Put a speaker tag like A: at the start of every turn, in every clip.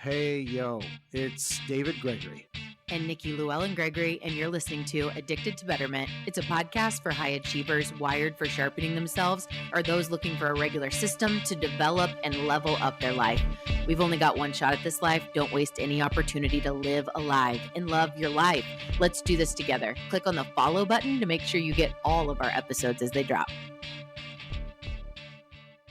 A: Hey, yo, it's David Gregory.
B: And Nikki Llewellyn Gregory, and you're listening to Addicted to Betterment. It's a podcast for high achievers wired for sharpening themselves or those looking for a regular system to develop and level up their life. We've only got one shot at this life. Don't waste any opportunity to live alive and love your life. Let's do this together. Click on the follow button to make sure you get all of our episodes as they drop.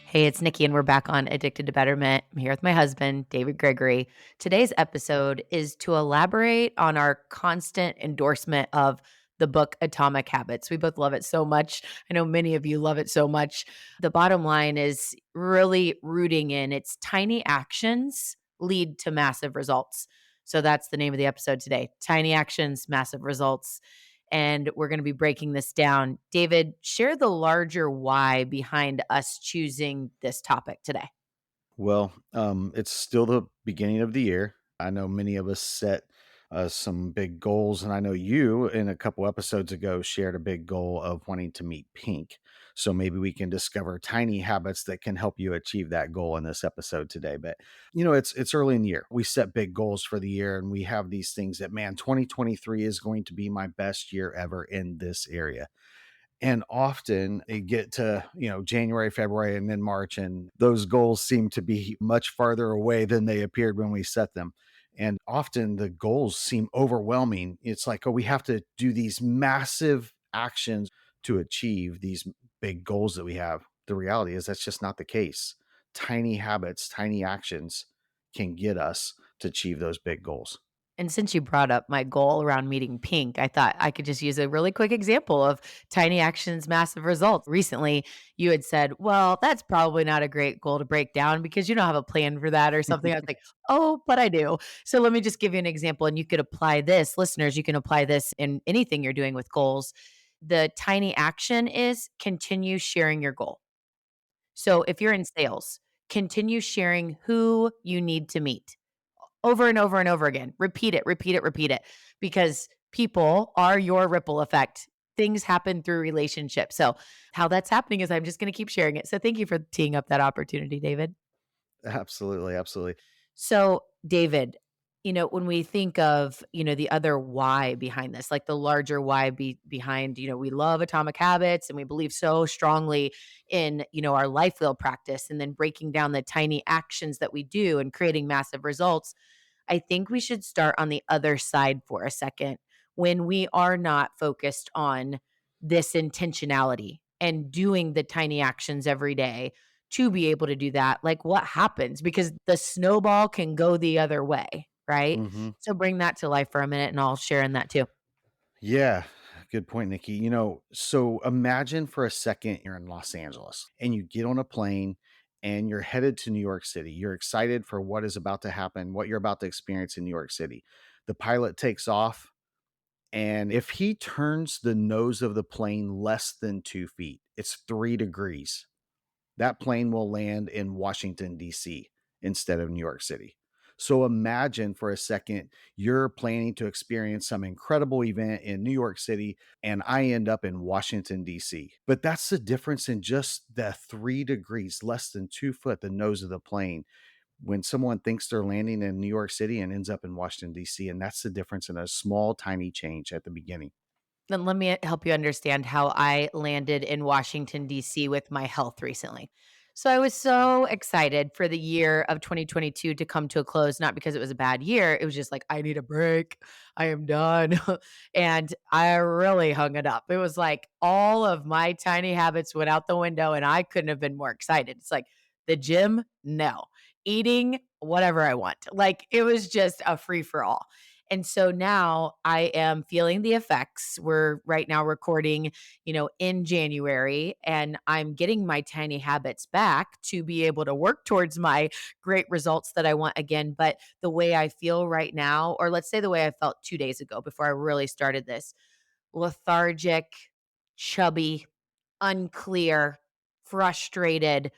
B: Hey, it's Nikki, and we're back on Addicted to Betterment. I'm here with my husband, David Gregory. Today's episode is to elaborate on our constant endorsement of the book Atomic Habits. We both love it so much. I know many of you love it so much. The bottom line is really rooting in its tiny actions lead to massive results. So that's the name of the episode today. Tiny actions, massive results. And we're going to be breaking this down. David, share the larger why behind us choosing this topic today.
A: It's still the beginning of the year. I know many of us set some big goals, and I know you, in a couple episodes ago, shared a big goal of wanting to meet pink. So maybe we can discover tiny habits that can help you achieve that goal in this episode today. But it's early in the year. We set big goals for the year, and we have these things that, man, 2023 is going to be my best year ever in this area. And often they get to, January, February, and then March, and those goals seem to be much farther away than they appeared when we set them. And often the goals seem overwhelming. It's like, oh, we have to do these massive actions to achieve these big goals that we have. The reality is that's just not the case. Tiny habits, tiny actions can get us to achieve those big goals.
B: And since you brought up my goal around meeting pink, I thought I could just use a really quick example of tiny actions, massive results. Recently, you had said, well, that's probably not a great goal to break down because you don't have a plan for that or something. I was like, oh, but I do. So let me just give you an example and you could apply this. Listeners, you can apply this in anything you're doing with goals. The tiny action is continue sharing your goal. So if you're in sales, continue sharing who you need to meet over and over and over again. Repeat it, repeat it, repeat it, because people are your ripple effect. Things happen through relationships. So how that's happening is I'm just going to keep sharing it. So thank you for teeing up that opportunity, David.
A: Absolutely. Absolutely.
B: So, David, when we think of, the other why behind this, like the larger why behind, we love Atomic Habits and we believe so strongly in, our life wheel practice and then breaking down the tiny actions that we do and creating massive results. I think we should start on the other side for a second when we are not focused on this intentionality and doing the tiny actions every day to be able to do that. Like what happens? Because the snowball can go the other way, right?
A: hmm
B: So bring that to life for a minute and I'll share in that too.
A: Yeah, good point, Nikki. So imagine for a second you're in Los Angeles and you get on a plane and you're headed to New York City. You're excited for what is about to happen, what you're about to experience in New York City. The pilot takes off, and if he turns the nose of the plane less than 2 feet, it's 3 degrees. That plane will land in Washington, D.C. instead of New York City. So imagine for a second you're planning to experience some incredible event in New York City and I end up in Washington, D.C. But that's the difference in just the 3 degrees, less than 2 foot, the nose of the plane, when someone thinks they're landing in New York City and ends up in Washington, D.C. And that's the difference in a small, tiny change at the beginning.
B: Then let me help you understand how I landed in Washington, D.C. with my health recently. So I was so excited for the year of 2022 to come to a close, not because it was a bad year. It was just like, I need a break. I am done. And I really hung it up. It was like all of my tiny habits went out the window and I couldn't have been more excited. It's like the gym, no. Eating, whatever I want. Like it was just a free for all. And so now I am feeling the effects. We're right now recording, in January, and I'm getting my tiny habits back to be able to work towards my great results that I want again. But the way I feel right now, or let's say the way I felt 2 days ago before I really started this, lethargic, chubby, unclear, frustrated,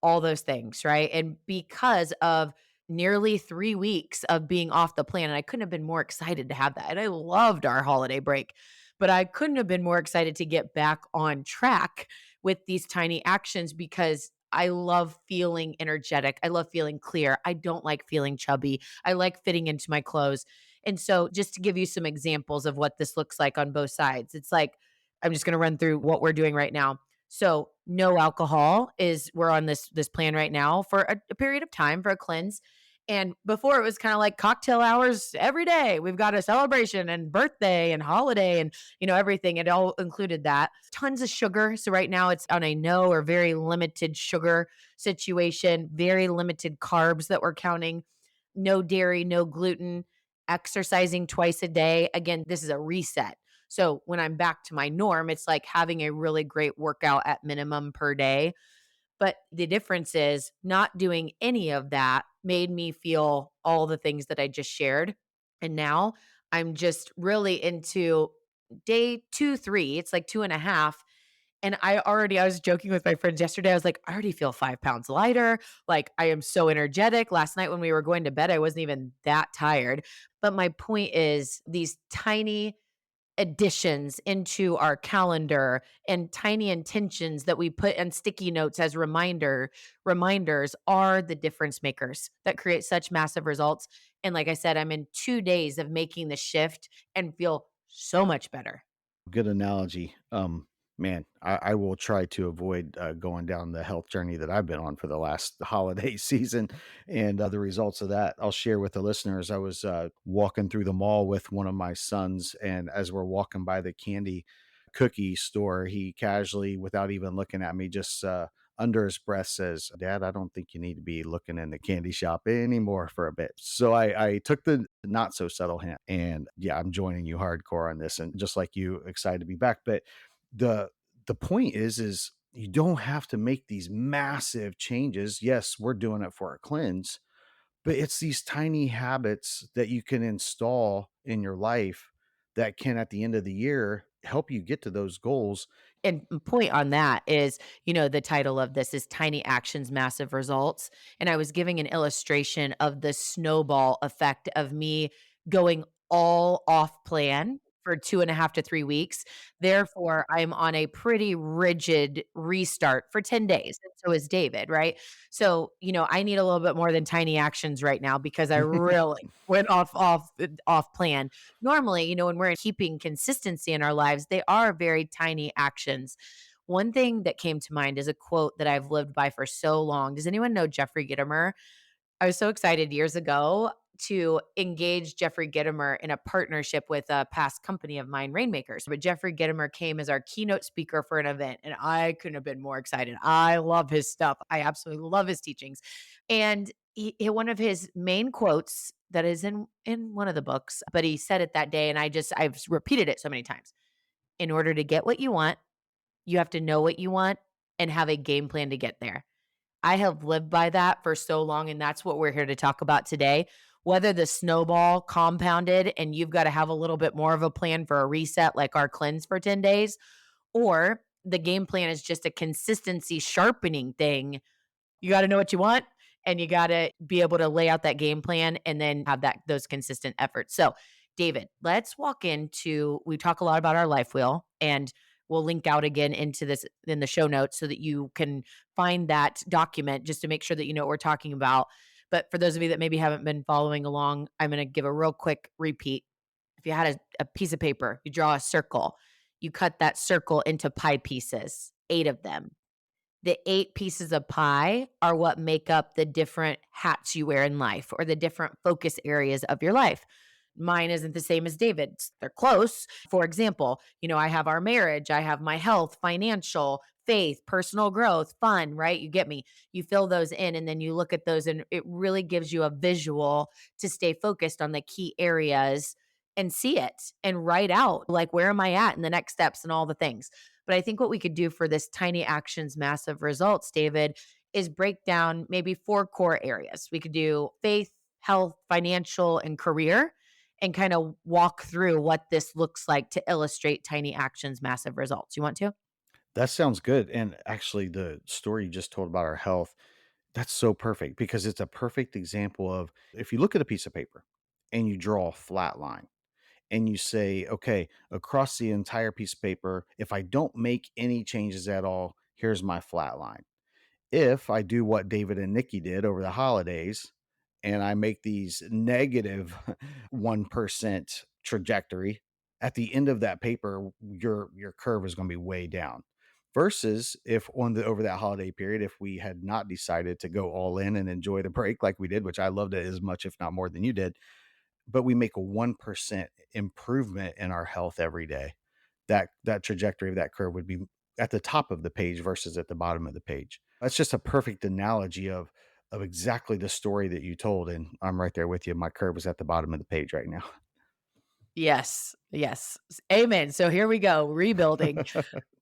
B: all those things, right? And because of nearly 3 weeks of being off the planet, I couldn't have been more excited to have that. And I loved our holiday break, but I couldn't have been more excited to get back on track with these tiny actions because I love feeling energetic. I love feeling clear. I don't like feeling chubby. I like fitting into my clothes. And so, just to give you some examples of what this looks like on both sides, it's like I'm just going to run through what we're doing right now. So, no alcohol is we're on this plan right now for a period of time for a cleanse. And before it was kind of like cocktail hours every day. We've got a celebration and birthday and holiday and everything. It all included that. Tons of sugar. So right now it's on a no or very limited sugar situation, very limited carbs that we're counting, no dairy, no gluten, exercising twice a day. Again, this is a reset. So when I'm back to my norm, it's like having a really great workout at minimum per day. But the difference is not doing any of that made me feel all the things that I just shared. And now I'm just really into day 2, 3. It's like 2.5. And I was joking with my friends yesterday. I was like, I already feel 5 pounds lighter. Like, I am so energetic. Last night when we were going to bed, I wasn't even that tired. But my point is, these tiny additions into our calendar and tiny intentions that we put on sticky notes as reminders are the difference makers that create such massive results. And like I said, I'm in 2 days of making the shift and feel so much better.
A: Good analogy. Man, I will try to avoid going down the health journey that I've been on for the last holiday season, and the results of that I'll share with the listeners. I was walking through the mall with one of my sons, and as we're walking by the candy cookie store, he casually, without even looking at me, just under his breath says, "Dad, I don't think you need to be looking in the candy shop anymore for a bit." So I took the not so subtle hint, and yeah, I'm joining you hardcore on this, and just like you, excited to be back. But the the point is you don't have to make these massive changes. Yes, we're doing it for a cleanse, but it's these tiny habits that you can install in your life that can, at the end of the year, help you get to those goals.
B: And point on that is, the title of this is Tiny Actions, Massive Results. And I was giving an illustration of the snowball effect of me going all off plan for 2.5 to 3 weeks. Therefore, I'm on a pretty rigid restart for 10 days. And so is David, right? So, I need a little bit more than tiny actions right now because I really went off plan. Normally, when we're keeping consistency in our lives, they are very tiny actions. One thing that came to mind is a quote that I've lived by for so long. Does anyone know Jeffrey Gitomer? I was so excited years ago to engage Jeffrey Gitomer in a partnership with a past company of mine, Rainmakers. But Jeffrey Gitomer came as our keynote speaker for an event, and I couldn't have been more excited. I love his stuff. I absolutely love his teachings. And one of his main quotes that is in one of the books, but he said it that day, and I've repeated it so many times. In order to get what you want, you have to know what you want and have a game plan to get there. I have lived by that for so long, and that's what we're here to talk about today. Whether the snowball compounded and you've got to have a little bit more of a plan for a reset, like our cleanse for 10 days, or the game plan is just a consistency sharpening thing. You got to know what you want and you got to be able to lay out that game plan and then have those consistent efforts. So, David, let's walk into we talk a lot about our life wheel, and we'll link out again into this in the show notes so that you can find that document just to make sure that you know what we're talking about. But for those of you that maybe haven't been following along, I'm going to give a real quick repeat. If you had a piece of paper, you draw a circle, you cut that circle into pie pieces, 8 of them. The 8 pieces of pie are what make up the different hats you wear in life or the different focus areas of your life. Mine isn't the same as David's. They're close. For example, I have our marriage, I have my health, financial, faith, personal growth, fun, right? You get me. You fill those in and then you look at those, and it really gives you a visual to stay focused on the key areas and see it and write out, like, where am I at in the next steps and all the things. But I think what we could do for this tiny actions, massive results, David, is break down maybe 4 core areas. We could do faith, health, financial, and career, and kind of walk through what this looks like to illustrate tiny actions, massive results. You want to?
A: That sounds good. And actually, the story you just told about our health, that's so perfect because it's a perfect example of, if you look at a piece of paper and you draw a flat line and you say, okay, across the entire piece of paper, if I don't make any changes at all, here's my flat line. If I do what David and Nikki did over the holidays and I make these negative 1% trajectory, at the end of that paper, your curve is going to be way down. Versus if on the over that holiday period, if we had not decided to go all in and enjoy the break like we did, which I loved it as much, if not more than you did, but we make a 1% improvement in our health every day, that trajectory of that curve would be at the top of the page versus at the bottom of the page. That's just a perfect analogy of exactly the story that you told, and I'm right there with you. My curve is at the bottom of the page right now.
B: Yes, yes. Amen. So here we go, rebuilding.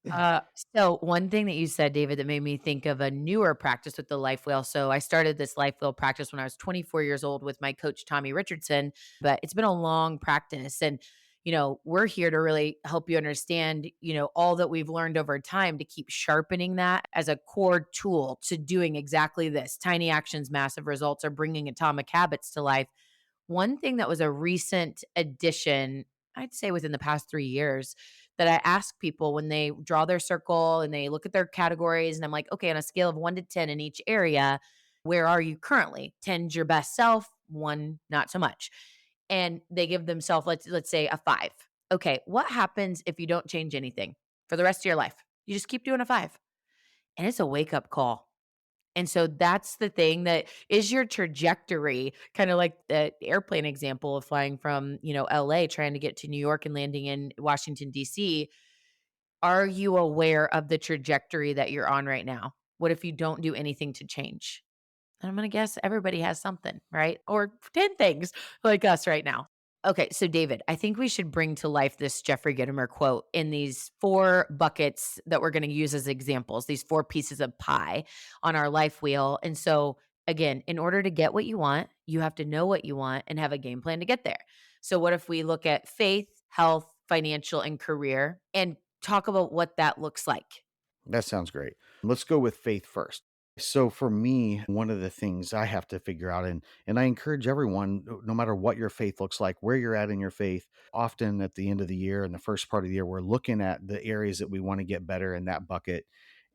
B: Uh, so one thing that you said, David, that made me think of a newer practice with the life wheel. So I started this life wheel practice when I was 24 years old with my coach, Tommy Richardson, but it's been a long practice. And, we're here to really help you understand, all that we've learned over time to keep sharpening that as a core tool to doing exactly this. Tiny actions, massive results are bringing atomic habits to life. One thing that was a recent addition, I'd say within the past 3 years, that I ask people when they draw their circle and they look at their categories, and I'm like, "Okay, on a scale of 1 to 10 in each area, where are you currently? 10's your best self, 1 not so much." And they give themselves, let's say, a 5. Okay, what happens if you don't change anything for the rest of your life? You just keep doing a 5, and it's a wake-up call. And so that's the thing, that is your trajectory, kind of like the airplane example of flying from, LA trying to get to New York and landing in Washington, DC. Are you aware of the trajectory that you're on right now? What if you don't do anything to change? I'm going to guess everybody has something, right? Or 10 things like us right now. Okay, so David, I think we should bring to life this Jeffrey Gitomer quote in these 4 buckets that we're going to use as examples, these 4 pieces of pie on our life wheel. And so, again, in order to get what you want, you have to know what you want and have a game plan to get there. So, what if we look at faith, health, financial, and career and talk about what that looks like?
A: That sounds great. Let's go with faith first. So for me, one of the things I have to figure out, and I encourage everyone, no matter what your faith looks like, where you're at in your faith, often at the end of the year and the first part of the year, we're looking at the areas that we want to get better in that bucket.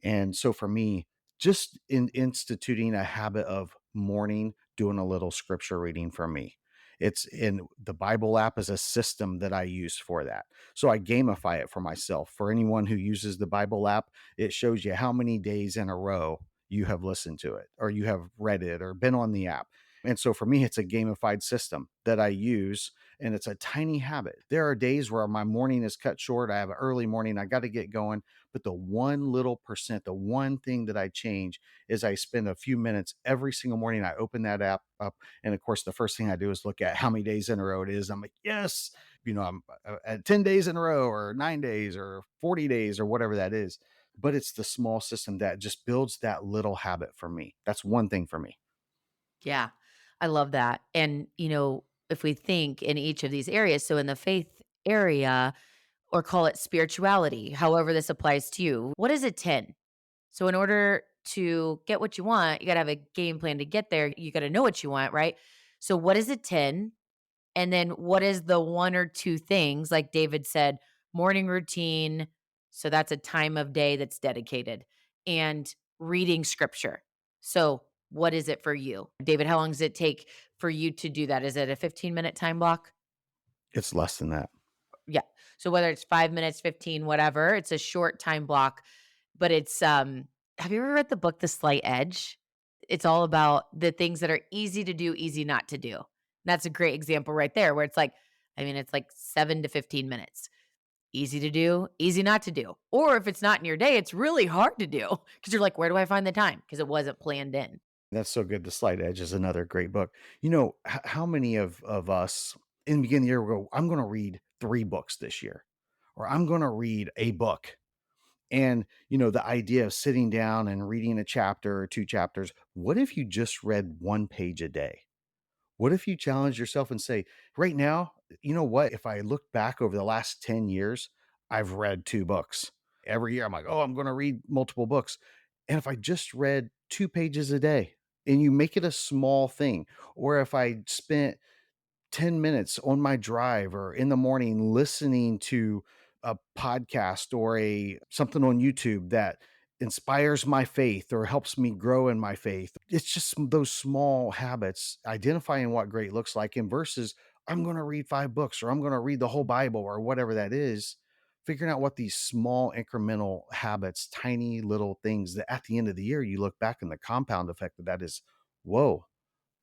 A: And so for me, just in instituting a habit of morning doing a little scripture reading for me. It's in the Bible app is a system that I use for that. So I gamify it for myself. For anyone who uses the Bible app, it shows you how many days in a row you have listened to it or you have read it or been on the app. And so for me, it's a gamified system that I use, and it's a tiny habit. There are days where my morning is cut short. I have an early morning, I got to get going. But the one little percent, the one thing that I change is I spend a few minutes every single morning. I open that app up. And of course, the first thing I do is look at how many days in a row it is. I'm like, yes, I'm at 10 days in a row or 9 days or 40 days or whatever that is. But it's the small system that just builds that little habit for me. That's one thing for me.
B: Yeah, I love that. And, if we think in each of these areas, so in the faith area, or call it spirituality, however this applies to you, what is a 10? So, in order to get what you want, you got to have a game plan to get there. You got to know what you want, right? So, what is a 10? And then what is the 1 or 2 things, like David said, morning routine, so that's a time of day that's dedicated, and reading scripture. So, what is it for you? David, how long does it take for you to do that? Is it a 15-minute time block?
A: It's less than that.
B: Yeah. So whether it's 5 minutes, 15, whatever, it's a short time block, but it's, have you ever read the book The Slight Edge? It's all about the things that are easy to do, easy not to do. That's a great example right there where it's like, it's like 7 to 15 minutes. Easy to do, easy not to do. Or if it's not in your day, it's really hard to do because you're like, where do I find the time? Because it wasn't planned in.
A: That's so good. The Slight Edge is another great book. How many of us in the beginning of the year will go, I'm going to read 3 books this year, or I'm going to read a book. And, the idea of sitting down and reading a chapter or 2 chapters, what if you just read 1 page a day? What if you challenge yourself and say, right now, you know what? If I look back over the last 10 years, I've read 2 books. Every year, I'm like, oh, I'm going to read multiple books. And if I just read 2 pages a day and you make it a small thing, or if I spent 10 minutes on my drive or in the morning listening to a podcast or a something on YouTube that inspires my faith or helps me grow in my faith. It's just those small habits, identifying what great looks like, and versus I'm going to read 5 books or I'm going to read the whole Bible or whatever that is. Figuring out what these small incremental habits, tiny little things that at the end of the year, you look back and the compound effect of that is, whoa,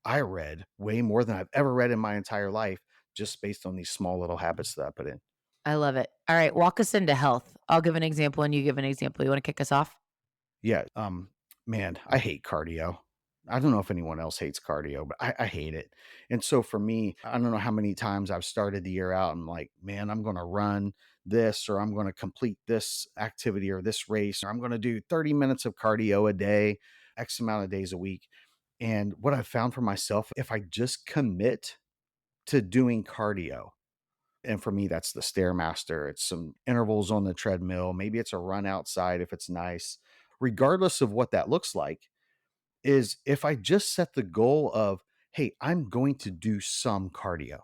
A: I read way more than I've ever read in my entire life just based on these small little habits that I put in.
B: I love it. All right, walk us into health. I'll give an example and you give an example. You wanna kick us off?
A: Yeah, man, I hate cardio. I don't know if anyone else hates cardio, but I hate it. And so for me, I don't know how many times I've started the year out and like, man, I'm going to run this or I'm going to complete this activity or this race or I'm going to do 30 minutes of cardio a day, X amount of days a week. And what I've found for myself, if I just commit to doing cardio, and for me, that's the Stairmaster. It's some intervals on the treadmill. Maybe it's a run outside if it's nice. Regardless of what that looks like, is if I just set the goal of, hey, I'm going to do some cardio,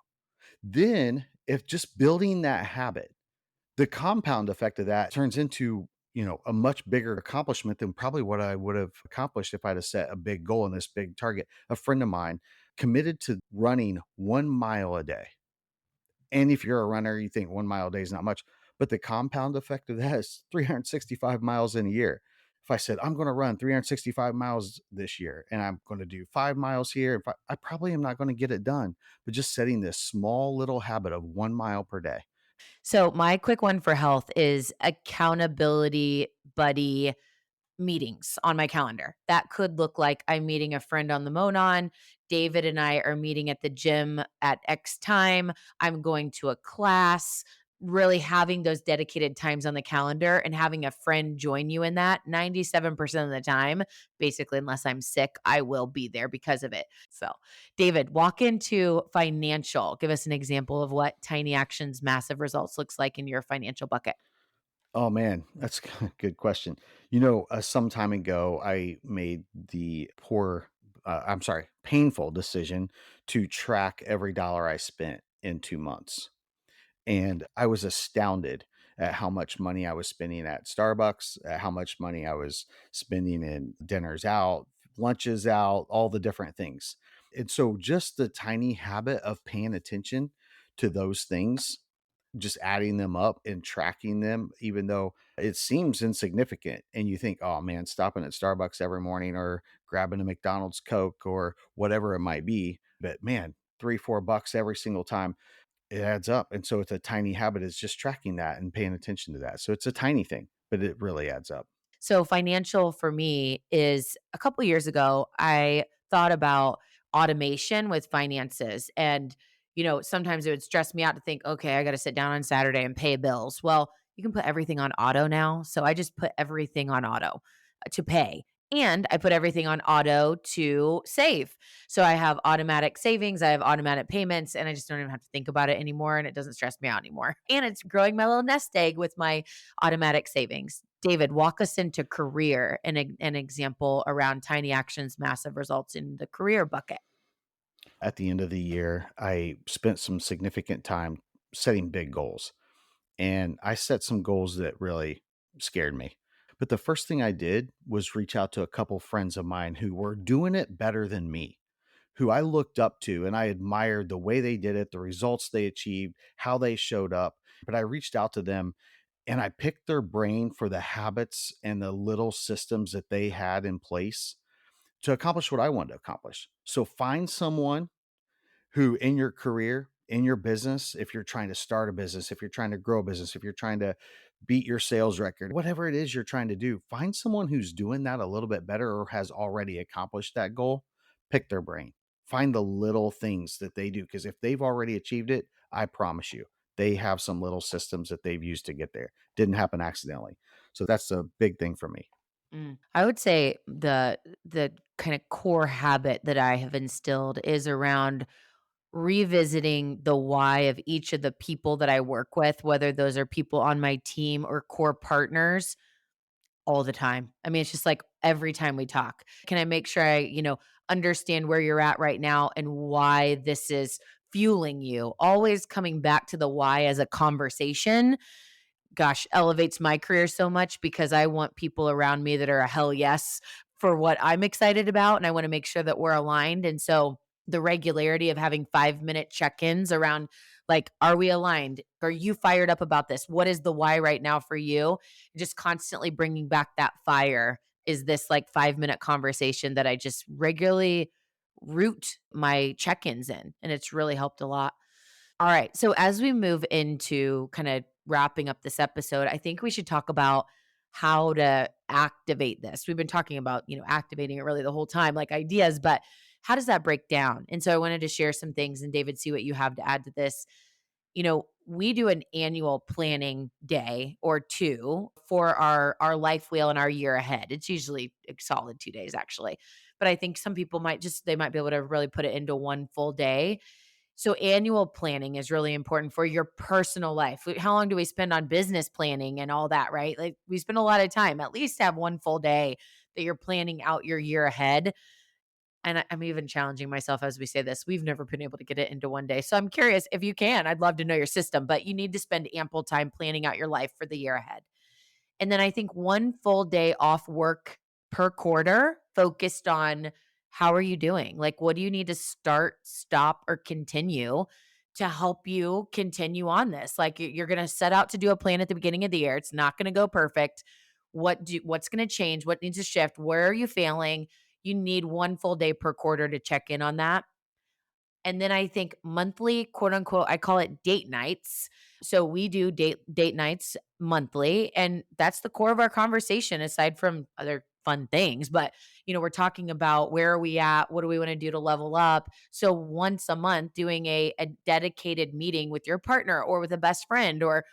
A: then if just building that habit, the compound effect of that turns into, a much bigger accomplishment than probably what I would have accomplished if I'd have set a big goal and this big target. A friend of mine committed to running 1 mile a day, and if you're a runner, you think 1 mile a day is not much, but the compound effect of that is 365 miles in a year. If I said, I'm going to run 365 miles this year and I'm going to do 5 miles here, if I probably am not going to get it done. But just setting this small little habit of 1 mile per day.
B: So, my quick one for health is accountability buddy meetings on my calendar. That could look like I'm meeting a friend on the Monon. David and I are meeting at the gym at X time. I'm going to a class. Really having those dedicated times on the calendar and having a friend join you in that 97% of the time, basically, unless I'm sick, I will be there because of it. So, David, walk into financial. Give us an example of what tiny actions, massive results looks like in your financial bucket.
A: Oh man, that's a good question. Some time ago, I made the painful decision to track every dollar I spent in 2 months. And I was astounded at how much money I was spending at Starbucks, at how much money I was spending in dinners out, lunches out, all the different things. And so just the tiny habit of paying attention to those things, just adding them up and tracking them, even though it seems insignificant. And you think, oh man, stopping at Starbucks every morning or grabbing a McDonald's Coke or whatever it might be. But man, 3, 4 bucks every single time, it adds up, and so it's a tiny habit is just tracking that and paying attention to that. So it's a tiny thing, but it really adds up.
B: So financial for me is a couple years ago, I thought about automation with finances. And, sometimes it would stress me out to think, okay, I got to sit down on Saturday and pay bills. Well, you can put everything on auto now. So I just put everything on auto to pay. And I put everything on auto to save. So I have automatic savings, I have automatic payments, and I just don't even have to think about it anymore. And it doesn't stress me out anymore. And it's growing my little nest egg with my automatic savings. David, walk us into career and an example around tiny actions, massive results in the career bucket.
A: At the end of the year, I spent some significant time setting big goals, and I set some goals that really scared me. But the first thing I did was reach out to a couple friends of mine who were doing it better than me, who I looked up to and I admired the way they did it, the results they achieved, how they showed up. But I reached out to them and I picked their brain for the habits and the little systems that they had in place to accomplish what I wanted to accomplish. So find someone who in your career, in your business, if you're trying to start a business, if you're trying to grow a business, if you're trying to beat your sales record, whatever it is you're trying to do, find someone who's doing that a little bit better or has already accomplished that goal. Pick their brain. Find the little things that they do. Because if they've already achieved it, I promise you, they have some little systems that they've used to get there. Didn't happen accidentally. So that's a big thing for me.
B: I would say the kind of core habit that I have instilled is around revisiting the why of each of the people that I work with, whether those are people on my team or core partners all the time. I mean, it's just like every time we talk. Can I make sure I, understand where you're at right now and why this is fueling you? Always coming back to the why as a conversation gosh, elevates my career so much because I want people around me that are a hell yes for what I'm excited about, and I wanna make sure that we're aligned, and so the regularity of having 5-minute check-ins around, like, "Are we aligned? Are you fired up about this? What is the why right now for you?" Just constantly bringing back that fire is this, like, 5-minute conversation that I just regularly root my check-ins in, and it's really helped a lot. All right. So as we move into kind of wrapping up this episode, I think we should talk about how to activate this. We've been talking about, activating it really the whole time, like ideas, but how does that break down? And so I wanted to share some things and David, see what you have to add to this. We do an annual planning day or two for our life wheel and our year ahead. It's usually a solid 2 days actually. But I think some people they might be able to really put it into one full day. So annual planning is really important for your personal life. How long do we spend on business planning and all that, right? Like we spend a lot of time. At least have one full day that you're planning out your year ahead. And I'm even challenging myself as we say this. We've never been able to get it into one day. So I'm curious if you can. I'd love to know your system, but you need to spend ample time planning out your life for the year ahead. And then I think one full day off work per quarter focused on how are you doing? Like, what do you need to start, stop, or continue to help you continue on this? Like, you're going to set out to do a plan at the beginning of the year. It's not going to go perfect. What's going to change? What needs to shift? Where are you failing? You need one full day per quarter to check in on that. And then I think monthly, quote unquote, I call it date nights. So we do date nights monthly, and that's the core of our conversation aside from other fun things. But, we're talking about where are we at? What do we want to do to level up? So once a month, doing a dedicated meeting with your partner or with a best friend or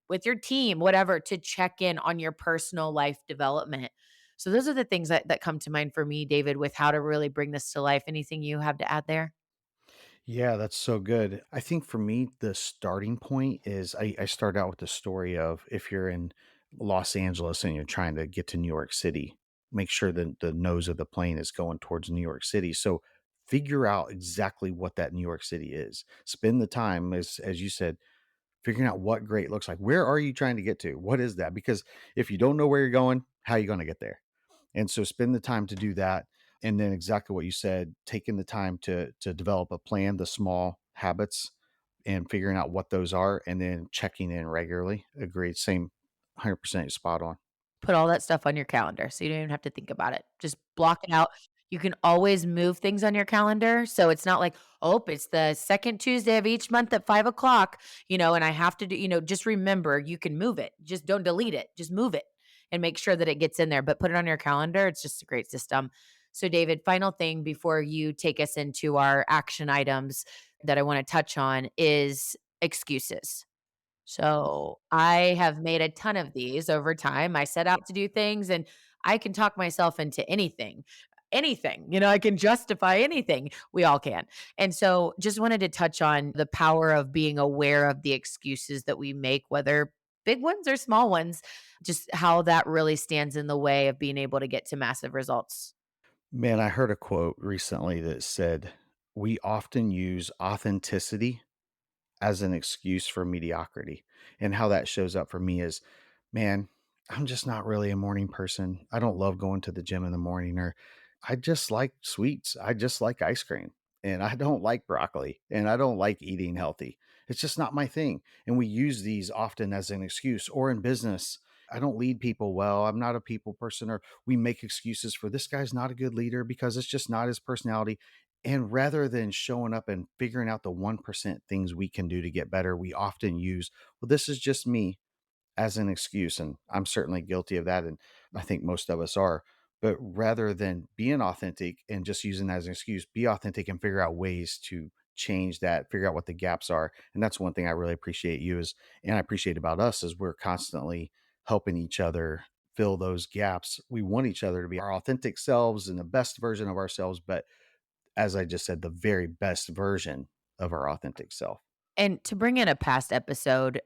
B: with your team, whatever, to check in on your personal life development. So those are the things that come to mind for me, David, with how to really bring this to life. Anything you have to add there?
A: Yeah, that's so good. I think for me, the starting point is I start out with the story of if you're in Los Angeles and you're trying to get to New York City, make sure that the nose of the plane is going towards New York City. So figure out exactly what that New York City is. Spend the time, as you said, figuring out what great looks like. Where are you trying to get to? What is that? Because if you don't know where you're going, how are you going to get there? And so spend the time to do that. And then exactly what you said, taking the time to develop a plan, the small habits and figuring out what those are and then checking in regularly. Agreed. Same 100% spot on.
B: Put all that stuff on your calendar so you don't even have to think about it. Just block it out. You can always move things on your calendar. So it's not like, oh, it's the second Tuesday of each month at 5 o'clock, and I have to do, just remember you can move it. Just don't delete it. Just move it and make sure that it gets in there. But put it on your calendar. It's just a great system. So, David, final thing before you take us into our action items that I want to touch on is excuses. So, I have made a ton of these over time. I set out to do things and I can talk myself into anything. Anything, I can justify anything. We all can. And so, just wanted to touch on the power of being aware of the excuses that we make, whether big ones or small ones, just how that really stands in the way of being able to get to massive results.
A: Man, I heard a quote recently that said, we often use authenticity as an excuse for mediocrity. And how that shows up for me is, man, I'm just not really a morning person. I don't love going to the gym in the morning, or I just like sweets. I just like ice cream. And I don't like broccoli and I don't like eating healthy. It's just not my thing. And we use these often as an excuse or in business. I don't lead people well. I'm not a people person, or we make excuses for this guy's not a good leader because it's just not his personality. And rather than showing up and figuring out the 1% things we can do to get better, we often use, well, this is just me as an excuse. And I'm certainly guilty of that. And I think most of us are. But rather than being authentic and just using that as an excuse, be authentic and figure out ways to change that, figure out what the gaps are. And that's one thing I really appreciate you is, and I appreciate about us is we're constantly helping each other fill those gaps. We want each other to be our authentic selves and the best version of ourselves, but as I just said, the very best version of our authentic self.
B: And to bring in a past episode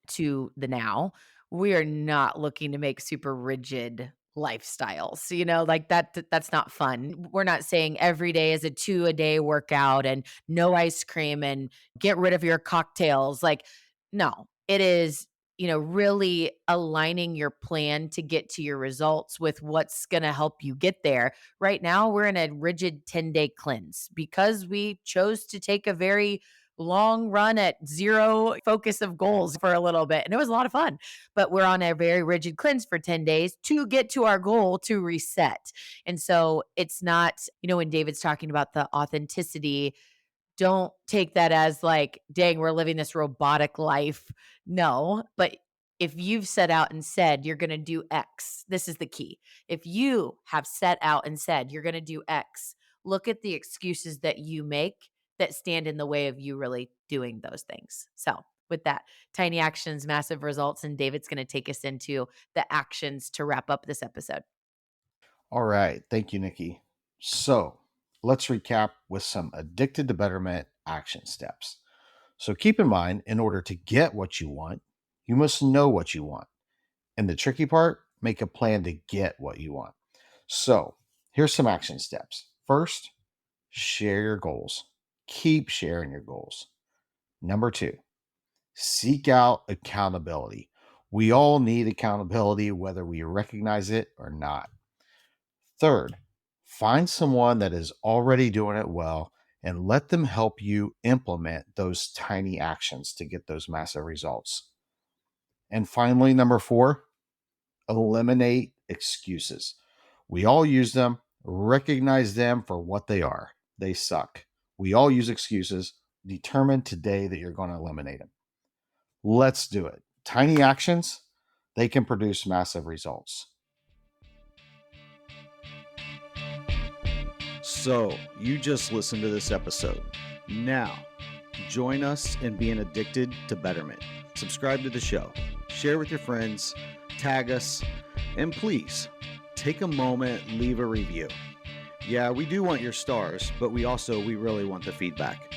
B: to the now, we are not looking to make super rigid lifestyles, like that's not fun. We're not saying every day is a 2 a day workout and no ice cream and get rid of your cocktails. Like, no, it is really aligning your plan to get to your results with what's going to help you get there. Right now, we're in a rigid 10-day cleanse because we chose to take a very long run at zero focus of goals for a little bit. And it was a lot of fun, but we're on a very rigid cleanse for 10 days to get to our goal to reset. And so it's not, when David's talking about the authenticity, don't take that as like, dang, we're living this robotic life. No, but if you've set out and said you're going to do X, this is the key. If you have set out and said you're going to do X, look at the excuses that you make that stand in the way of you really doing those things. So, with that, tiny actions, massive results. And David's going to take us into the actions to wrap up this episode.
A: All right. Thank you, Nikki. So let's recap with some Addicted to Betterment action steps. So keep in mind, in order to get what you want, you must know what you want. And the tricky part, make a plan to get what you want. So here's some action steps. First, share your goals. Keep sharing your goals. Number 2, seek out accountability. We all need accountability, whether we recognize it or not. Third, find someone that is already doing it well and let them help you implement those tiny actions to get those massive results. And finally, number 4, eliminate excuses. We all use them. Recognize them for what they are. They suck. We all use excuses. Determine today that you're going to eliminate them. Let's do it. Tiny actions, they can produce massive results. So, you just listened to this episode. Now, join us in being addicted to betterment. Subscribe to the show, share with your friends, tag us, and please take a moment, leave a review. Yeah, we do want your stars, but we really want the feedback.